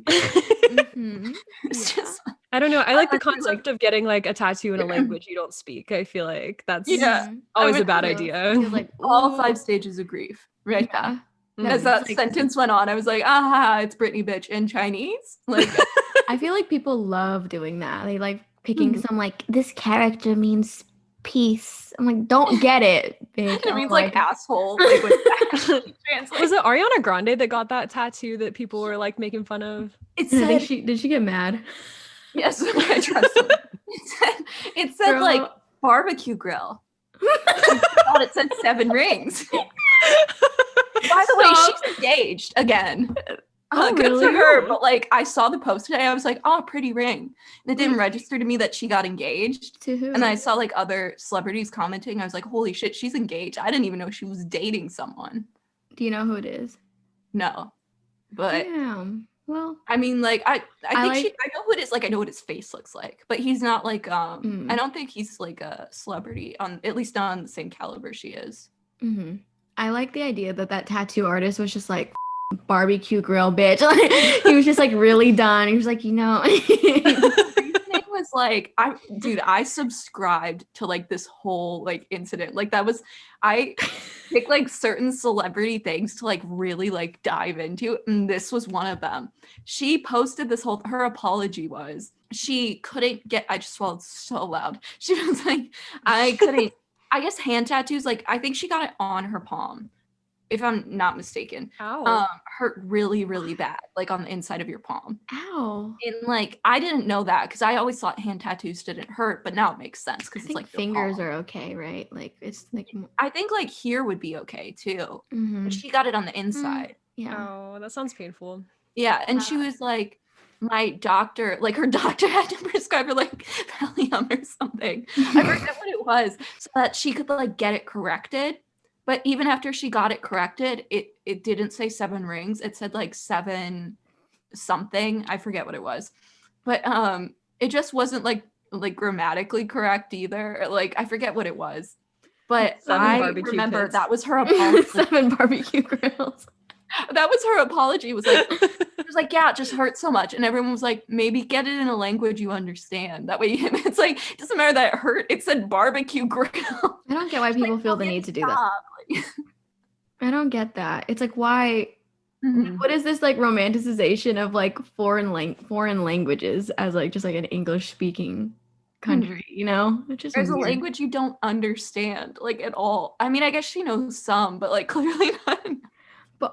Mhm. it's just I don't know. I like the actually, concept of getting like a tattoo in a language you don't speak. I feel like that's Yeah. always I a would bad feel- idea. Feels like all ooh. 5 stages of grief right Yeah. now. As Mm. that It's like- sentence went on, I was like, aha, it's Britney bitch in Chinese. Like, I feel like people love doing that. They like picking Mhm. some like this character means peace. I'm like, don't get it, bitch. it I means don't like asshole. Like, when it actually translates. Was it Ariana Grande that got that tattoo that people were like making fun of? It And I think said, did she get mad? yes, I trust him. It said Girl. like barbecue grill. I thought it said 7 rings. By the way, Stop. she's engaged again. Oh, Good really? for her. But like, I saw the post today. I was like, oh, pretty ring. And it didn't register to me that she got engaged. To who? And then I saw like other celebrities commenting. I was like, holy shit, she's engaged. I didn't even know she was dating someone. Do you know who it is? No. But Damn. Well, I mean, like, I think like- I know who it is. Like, I know what his face looks like. But he's not like, I Mm. don't think he's like a celebrity at least not on the same caliber she is. mhm. I like the idea that that tattoo artist was just like barbecue grill, bitch. Like, he was just like really done. He was like, It was like I subscribed to like this whole like incident. Like that was I picked like certain celebrity things to like really like dive into, and this was one of them. She posted this whole her apology was she couldn't get I just swallowed so loud. She was like, I couldn't I guess hand tattoos, like I think she got it on her palm, if I'm not mistaken. Ow. Hurt really, really bad, like on the inside of your palm. ow. And like I didn't know that because I always thought hand tattoos didn't hurt, but now it makes sense I because it's think like your fingers palm. are okay, right? Like it's like I think like here would be okay too. mhm. But she got it on the inside. Yeah. Oh, that sounds painful. Yeah, and she was like, my doctor, like her doctor had to prescribe her like Valium or something. I forget what it was, so that she could like get it corrected. But even after she got it corrected, it didn't say 7 rings. It said like 7 something. I forget what it was. But it just wasn't like grammatically correct either. Like I forget what it was. But 7 I barbecue remember pits. that was her apology. 7 barbecue grills. That was her apology. Was like she was like, yeah, it just hurts so much. And everyone was like, maybe get it in a language you understand. That way it's like, it doesn't matter that it hurt. It said barbecue grill. I don't get why people feel the need to do that. Stop. Like, I don't get that. It's like why mhm. what is this like romanticization of like foreign languages as like just like an English speaking country, which is There's a weird. language you don't understand, like, at all. I mean, I guess she knows some, but like clearly not. But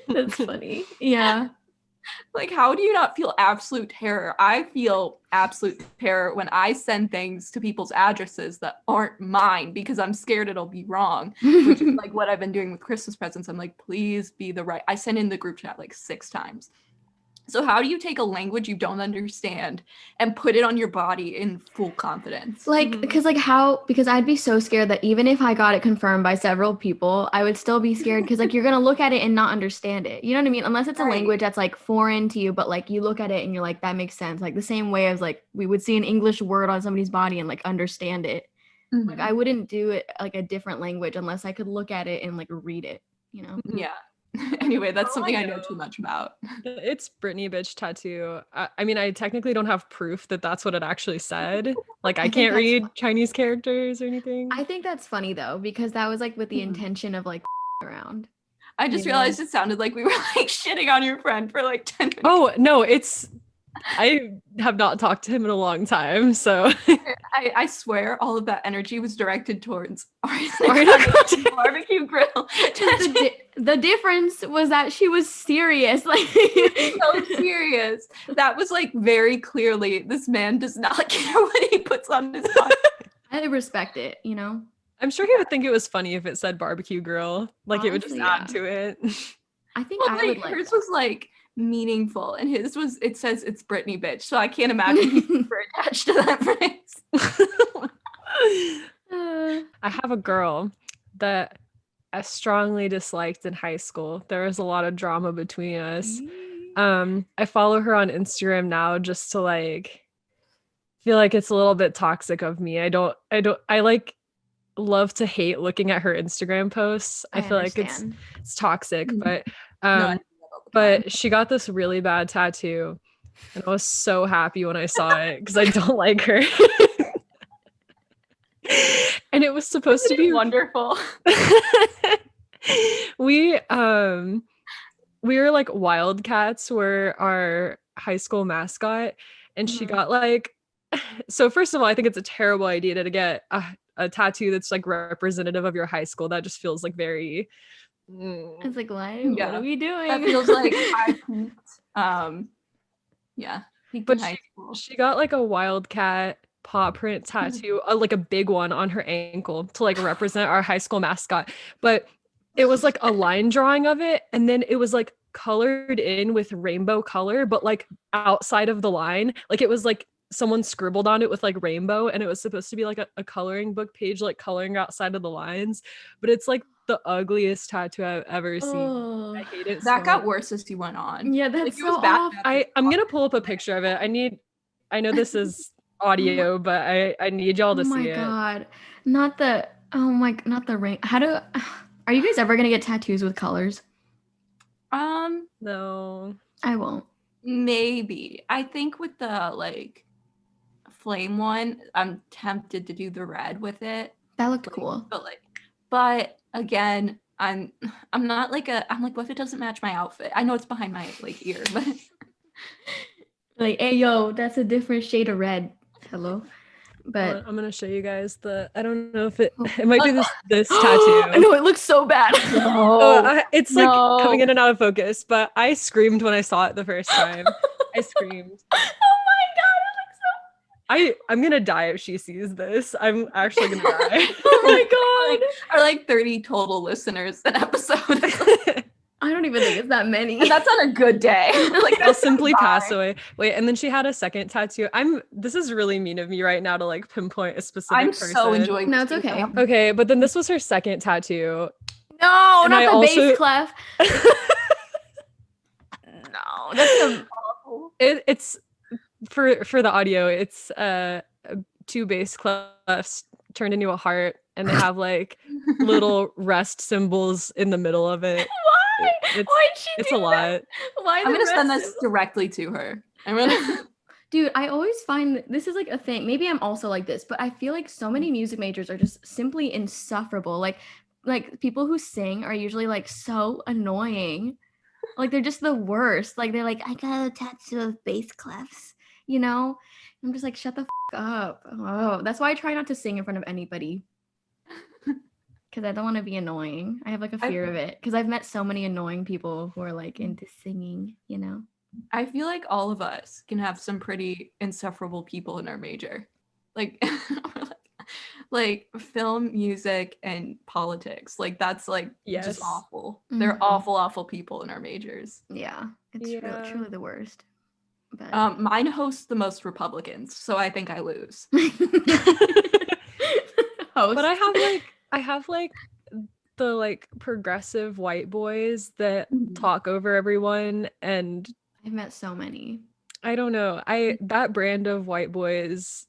that's funny. Yeah. Like, how do you not feel absolute terror? I feel absolute terror when I send things to people's addresses that aren't mine because I'm scared it'll be wrong, which is like what I've been doing with Christmas presents. I'm like, please be the right. I sent in the group chat like 6 times. So how do you take a language you don't understand and put it on your body in full confidence? Like, because I'd be so scared that even if I got it confirmed by several people, I would still be scared because like you're gonna look at it and not understand it. You know what I mean? Unless it's a language that's like foreign to you, but like you look at it and you're like, that makes sense. Like the same way as like we would see an English word on somebody's body and like understand it. Like I wouldn't do it like a different language unless I could look at it and like read it, Yeah. Anyway, that's something I know too much about. It's Britney bitch tattoo. I mean, I technically don't have proof that that's what it actually said. Like, I can't read Chinese characters or anything. I think that's funny though, because that was like with the intention of like around. I just realized it sounded like we were like shitting on your friend for like 10 minutes. Oh, no, I have not talked to him in a long time, so I swear all of that energy was directed towards Ariana barbecue grill. The difference was that she was serious, like so serious. That was like very clearly this man does not care what he puts on his body. I respect it, I'm sure he would think it was funny if it said barbecue grill. Like it would just Honestly, add to it. I think Well, I would like hers that. was like meaningful, and his was it says it's Britney bitch, so I can't imagine he's super attached to that phrase. I have a girl that I strongly disliked in high school. There was a lot of drama between us. I follow her on Instagram now just to like feel like it's a little bit toxic of me. I like love to hate looking at her Instagram posts. I feel understand. like it's toxic, but No, but she got this really bad tattoo and I was so happy when I saw it because I don't like her. And it was supposed to be wonderful. We were like Wildcats were our high school mascot, and she got like, so first of all, I think it's a terrible idea to get a tattoo that's like representative of your high school. That just feels like very It's like, what are we doing? That feels like I peaked. Yeah. But she got like a Wildcat paw print tattoo, like a big one on her ankle to like represent our high school mascot. But it was like a line drawing of it, and then it was like colored in with rainbow color, but like outside of the line. Like it was like someone scribbled on it with like rainbow, and it was supposed to be like a coloring book page, like coloring outside of the lines. But it's like the ugliest tattoo I've ever seen. I hate it. That got worse as you went on. Yeah, that's like, so awful. I'm gonna pull up a picture of it. I know this is audio, but I need y'all to see it. Oh my god. Not the ring. Are you guys ever gonna get tattoos with colors? No. I won't. Maybe. I think with the like flame one, I'm tempted to do the red with it. That looked cool. But again, I'm not like I'm like, what if it doesn't match my outfit? I know it's behind my like ear, but like, hey yo, that's a different shade of red. Hello. But I'm gonna show you guys I don't know if it might be this tattoo. I know it looks so bad. It's like coming in and out of focus, but I screamed when I saw it the first time. I screamed. Oh my god, it looks so I'm gonna die if she sees this. I'm actually gonna die. Oh my god. Our like 30 total listeners an episode. I don't even think it's that many. And that's on a good day. Like I'll simply pass away. Wait, and then she had a second tattoo. This is really mean of me right now to like pinpoint a specific person. I'm so enjoying No, it's okay. Okay, but then this was her second tattoo. No, and not the bass clef. No, that's awful. It's for the audio, it's 2 bass clefs turned into a heart, and they have like little rest symbols in the middle of it. Why? Why'd she It's do a lot. Why I'm gonna send this directly to her. I'm gonna Dude, I always find this is like a thing. Maybe I'm also like this, but I feel like so many music majors are just simply insufferable. Like people who sing are usually like so annoying. Like they're just the worst. Like they're like, I got a tattoo of bass clefs. you know? I'm just like, shut the up. Oh, that's why I try not to sing in front of anybody. Because I don't want to be annoying. I have like a fear of it. Because I've met so mmany annoying people who are like into singing, you know? I feel like all of us can have some pretty insufferable people in our major. Like, like film, music, and politics. Like that's like just Yes. awful. They're awful people in our majors. Yeah. It's truly the worst. But Mine hosts the most Republicans, so I think I lose. But I have like the like progressive white boys that talk over everyone, and I've met so many. I don't know. That brand of white boy is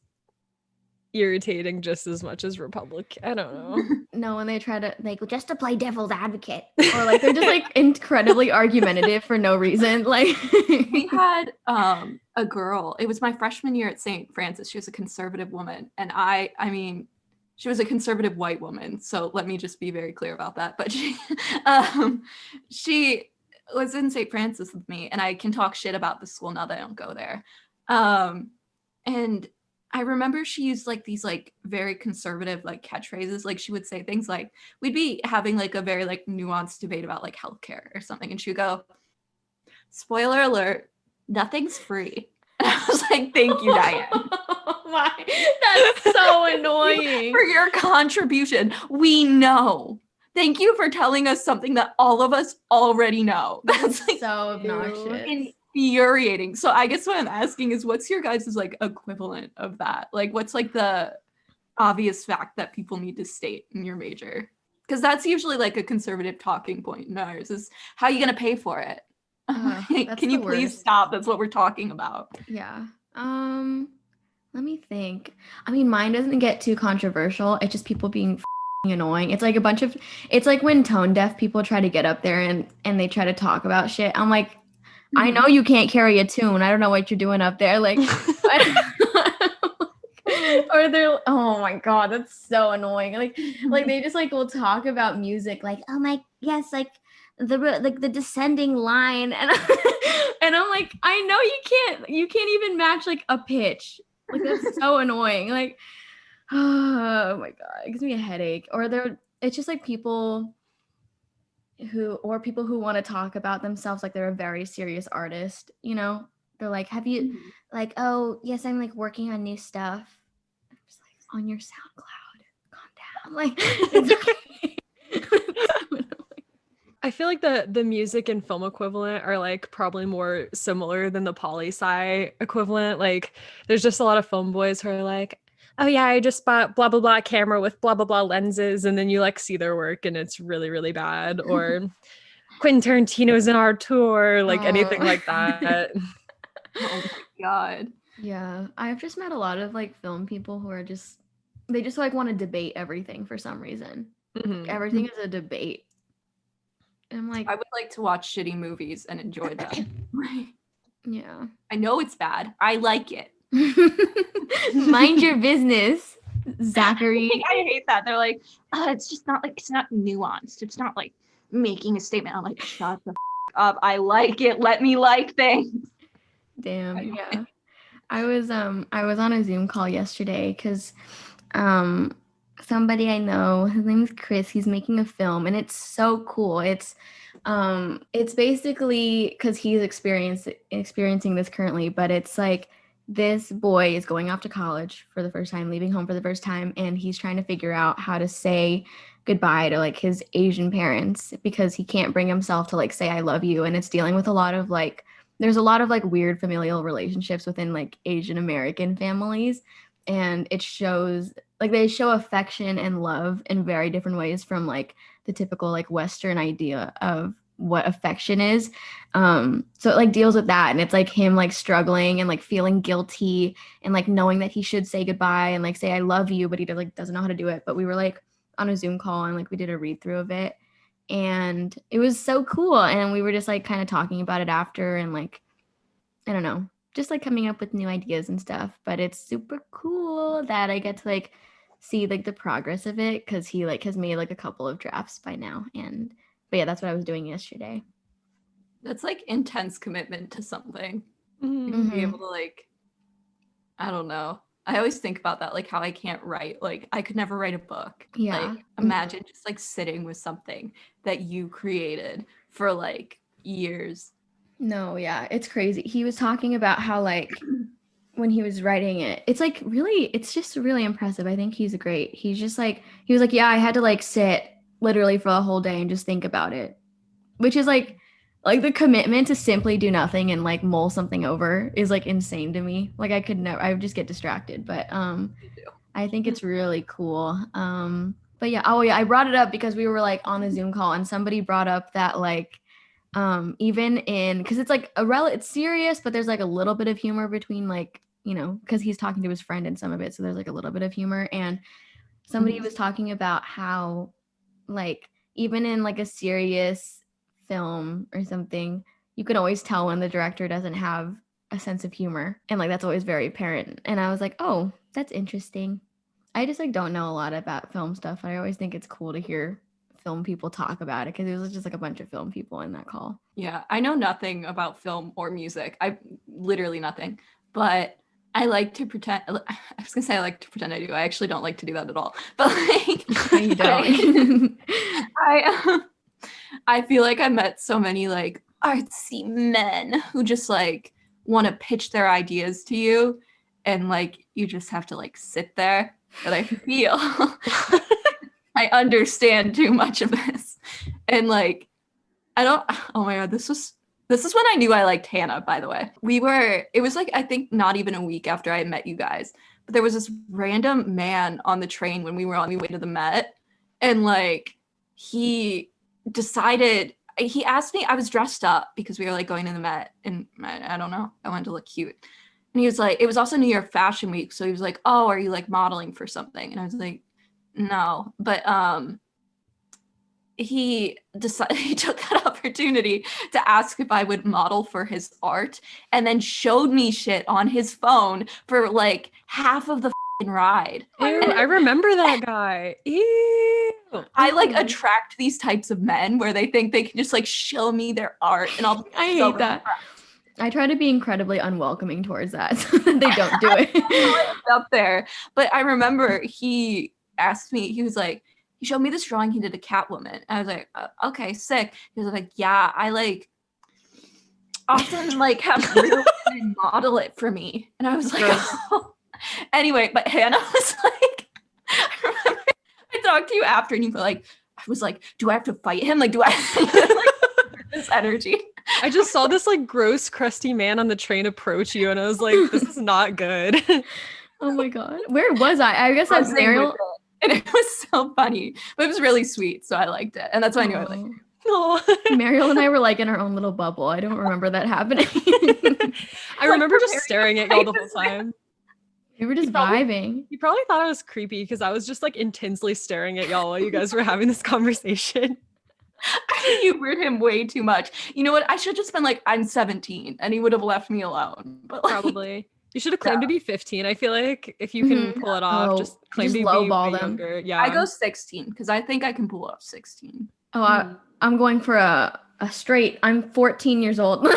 irritating just as much as Republic. I don't know. No, when they try to like just to play devil's advocate, or like they're just like incredibly argumentative for no reason. Like we had a girl. It was my freshman year at St. Francis. She was a conservative woman, and I mean, she was a conservative white woman. So let me just be very clear about that. But she was in St. Francis with me, and I can talk shit about the school now that I don't go there. And I remember she used like these like very conservative like catchphrases. Like she would say things like, we'd be having like a very like nuanced debate about like healthcare or something, and she would go, spoiler alert, nothing's free. And I was like, thank you, Diane. Oh my, that's so annoying. For your contribution. We know. Thank you for telling us something that all of us already know. That's like so obnoxious. Infuriating. So I guess what I'm asking is, what's your guys' like equivalent of that? Like what's like the obvious fact that people need to state in your major? Because that's usually like a conservative talking point in ours is, how are you going to pay for it? Can you please stop? That's what we're talking about. Yeah. Let me think. I mean, mine doesn't get too controversial. It's just people being annoying. It's like it's like when tone deaf people try to get up there and they try to talk about shit. I'm like, I know you can't carry a tune. I don't know what you're doing up there. Like, or they're, oh my God, that's so annoying. Like they just like will talk about music. Like, oh my, yes, like the descending line. And and I'm like, I know you can't even match like a pitch. Like that's so annoying. Like, oh my God, it gives me a headache. Or it's just like people who want to talk about themselves like they're a very serious artist, you know? They're like, have you like, oh yes, I'm like working on new stuff. I'm just like, on your SoundCloud, calm down. Like it's okay. I feel like the music and film equivalent are like probably more similar than the poli-sci equivalent. Like there's just a lot of film boys who are like, oh yeah, I just bought blah blah blah camera with blah blah blah lenses, and then you like see their work and it's really really bad. Or Quentin Tarantino's in our tour, like anything like that. Oh my God. Yeah, I've just met a lot of like film people who are they just like want to debate everything for some reason. Everything is a debate. And I'm like, I would like to watch shitty movies and enjoy them. Yeah. I know it's bad. I like it. Mind your business, Zachary. I hate that. They're like, it's just not like, it's not nuanced. It's not like making a statement. I'm like, shut the up. I like it. Let me like things. Damn. Yeah. I was on a Zoom call yesterday because somebody I know, his name is Chris, he's making a film and it's so cool. It's basically because he's experiencing this currently, but it's like this boy is going off to college for the first time, leaving home for the first time, and he's trying to figure out how to say goodbye to like his Asian parents because he can't bring himself to like say I love you, and it's dealing with a lot of like there's a lot of like weird familial relationships within like Asian American families, and it shows like they show affection and love in very different ways from like the typical like Western idea of what affection is. So it like deals with that, and it's like him like struggling and like feeling guilty and like knowing that he should say goodbye and like say I love you, but he doesn't know how to do it. But we were like on a Zoom call and like we did a read through of it, and it was so cool. And we were just like kind of talking about it after, and like I don't know, just like coming up with new ideas and stuff. But it's super cool that I get to like see like the progress of it because he like has made like a couple of drafts by now. But yeah, that's what I was doing yesterday. That's like intense commitment to something. Mm-hmm. Be able to like I don't know. I always think about that, like how I can't write. Like I could never write a book. Yeah. Like imagine just like sitting with something that you created for like years. No, yeah, it's crazy. He was talking about how like when he was writing it, it's like really, it's just really impressive. I think he's great. He's just like, he was like, yeah, I had to like sit literally for a whole day and just think about it, which is like the commitment to simply do nothing and like mull something over is like insane to me. Like I could never, I would just get distracted. But I think it's really cool. But yeah, oh yeah, I brought it up because we were like on the Zoom call and somebody brought up that like even in, because it's like it's serious, but there's like a little bit of humor between like, you know, because he's talking to his friend in some of it, so there's like a little bit of humor. And somebody was talking about how like even in like a serious film or something, you can always tell when the director doesn't have a sense of humor, and like that's always very apparent. And I was like, oh, that's interesting. I just like don't know a lot about film stuff. I always think it's cool to hear film people talk about it because it was just like a bunch of film people in that call. Yeah, I know nothing about film or music. I literally nothing. But I like to pretend. I was gonna say I like to pretend I do. I actually don't like to do that at all. But like, No, you don't. I feel like I met so many like artsy men who just like want to pitch their ideas to you, and like you just have to like sit there. But I feel I understand too much of this, and like I don't. Oh my god, this is when I knew I liked Hannah. By the way, it was like I think not even a week after I met you guys, but there was this random man on the train when we were on the way to the Met, and like he decided. He asked me, I was dressed up because we were like going to the Met, and I don't know, I wanted to look cute. And he was like, it was also New York Fashion Week, so he was like, oh, are you like modeling for something? And I was like, no, but he took that opportunity to ask if I would model for his art, and then showed me shit on his phone for like half of the ride. Ew, I remember that guy. Ew. I like attract these types of men where they think they can just like show me their art, and I'll. I hate that. I try to be incredibly unwelcoming towards that so that they don't do it. Up there, but I remember he asked me. He was like, he showed me this drawing he did of Catwoman. I was like, okay, sick. He was like, yeah, I like often like have real men model it for me, and I was like, oh. Anyway, but Hannah was like, I remember I talked to you after, and you were like, I was like, do I have to fight him? Like, do I like this energy? I just saw this like gross, crusty man on the train approach you, and I was like, this is not good. Oh my god, where was I? I guess I'm Ariel. And it was so funny, but it was really sweet, so I liked it, and that's why I knew I liked it. No. Mariel and I were like in our own little bubble. I don't remember that happening. I remember just staring at y'all the whole time. We were just vibing. You probably thought I was creepy because I was just like intensely staring at y'all while you guys were having this conversation. I think you weird him way too much. You know what? I should have just been like, I'm 17, and he would have left me alone. But like, probably. You should have claimed to be 15. I feel like if you can pull it off, just claim to be way younger. Yeah. I go 16 because I think I can pull off 16. Oh, I'm going for a straight. I'm 14 years old.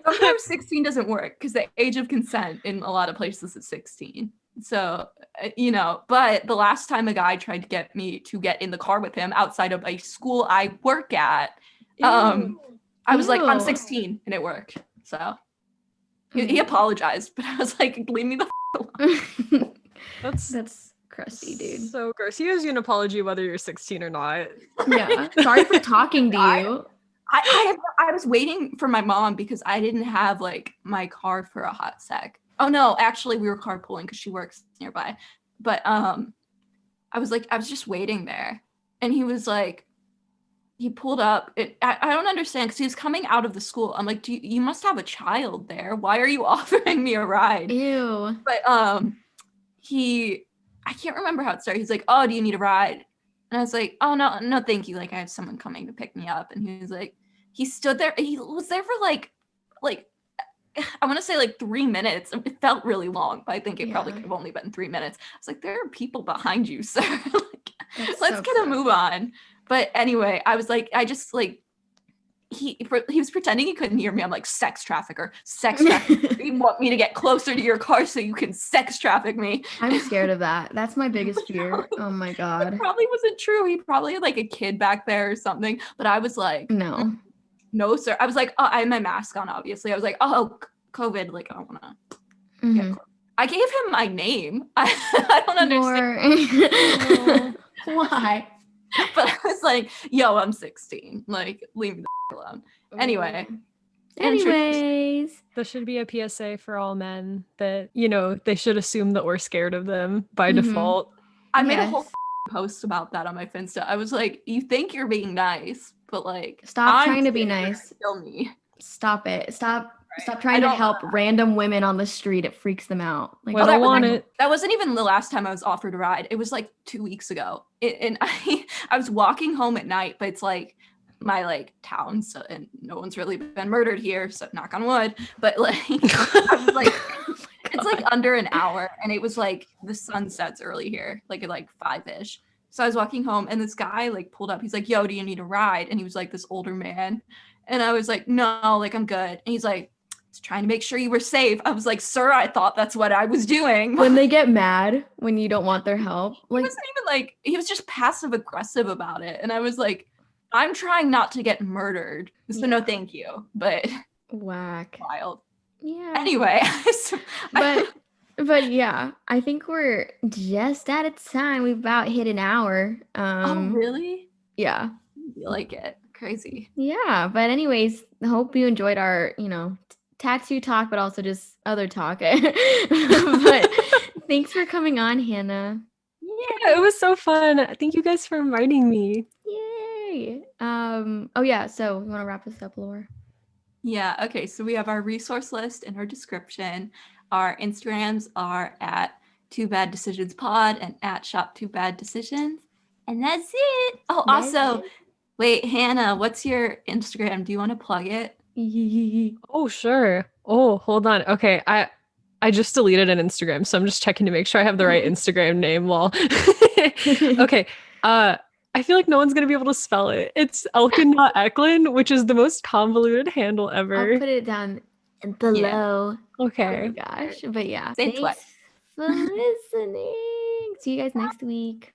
Sometimes 16 doesn't work because the age of consent in a lot of places is 16. So, you know, but the last time a guy tried to get me to get in the car with him outside of a school I work at, I was like, I'm 16, and it worked. So he apologized, but I was like, leave me the alone. That's crusty, dude. So gross. He owes you an apology whether you're 16 or not. Yeah. Sorry for talking to you. I was waiting for my mom because I didn't have like my car for a hot sec. Oh no, actually we were carpooling because she works nearby. But I was just waiting there, and he was like, he pulled up. I don't understand because he was coming out of the school. I'm like, you must have a child there. Why are you offering me a ride? Ew. But I can't remember how it started. He's like, oh, do you need a ride? And I was like, oh no, thank you. Like I have someone coming to pick me up. And he was like, he stood there. He was there for like I want to say like 3 minutes. It felt really long, but I think it probably could have only been 3 minutes. I was like, there are people behind you, sir. Like, let's get a move on. But anyway, I was like, I just like, he was pretending he couldn't hear me. I'm like, sex trafficker. You want me to get closer to your car so you can sex traffic me. I'm scared of that. That's my biggest fear. Oh my It God. probably wasn't true. He probably had like a kid back there or something. But I was like, No. no, sir. I was like, oh, I had my mask on, obviously. I was like, oh, COVID. Like, I don't want to get Mhm. close. I gave him my name. I don't understand. Why? But I was like, yo, I'm 16. Like, leave me the alone. Anyway. Anyways. This should be a PSA for all men that, you know, they should assume that we're scared of them by Mhm. default. I made a whole Yes. post about that on my Finsta. I was like, you think you're being nice, but like, Stop I'm trying to be scared. nice. Kill me. Stop it. Stop I trying to don't help random women on the street. It freaks them out. Like, Well, I don't want that, it. That wasn't even the last time I was offered a ride. It was like 2 weeks ago. And I was walking home at night, but it's like my like town, so and no one's really been murdered here, so knock on wood. But like I was like, it's like under an hour, and it was like the sun sets early here, like at like 5-ish. So I was walking home, and this guy like pulled up. He's like, "Yo, do you need a ride?" And he was like this older man, and I was like, "No, like I'm good." And he's like, "Just trying to make sure you were safe." I was like, "Sir, I thought that's what I was doing." when they get mad when you don't want their help, He like, wasn't even like, he was just passive aggressive about it, and I was like, I'm trying not to get murdered, so no, thank you. But whack. wild. Yeah. Anyway, But yeah, I think we're just out of time. We've about hit an hour. oh really? Yeah. You like it? Crazy. Yeah. But anyways, I hope you enjoyed our, tattoo talk, but also just other talk. But thanks for coming on, Hannah. Yeah, it was so fun. Thank you guys for inviting me. Yay. Oh yeah, so you want to wrap this up, Laura? Yeah, okay, so we have our resource list in our description. Our Instagrams are at Two Bad Decisions Pod and at Shop Two Bad Decisions. And that's it. Oh, That's also, it. wait, Hannah, what's your Instagram? Do you want to plug it? Oh, sure. Oh, hold on. Okay, I just deleted an Instagram, so I'm just checking to make sure I have the right Instagram name. Lol. Okay. I feel like no one's gonna be able to spell it. It's elcan, not Eklund, which is the most convoluted handle ever. I'll put it down below. Okay. Oh my gosh. But yeah. Say it twice. Thanks for listening. See you guys next week.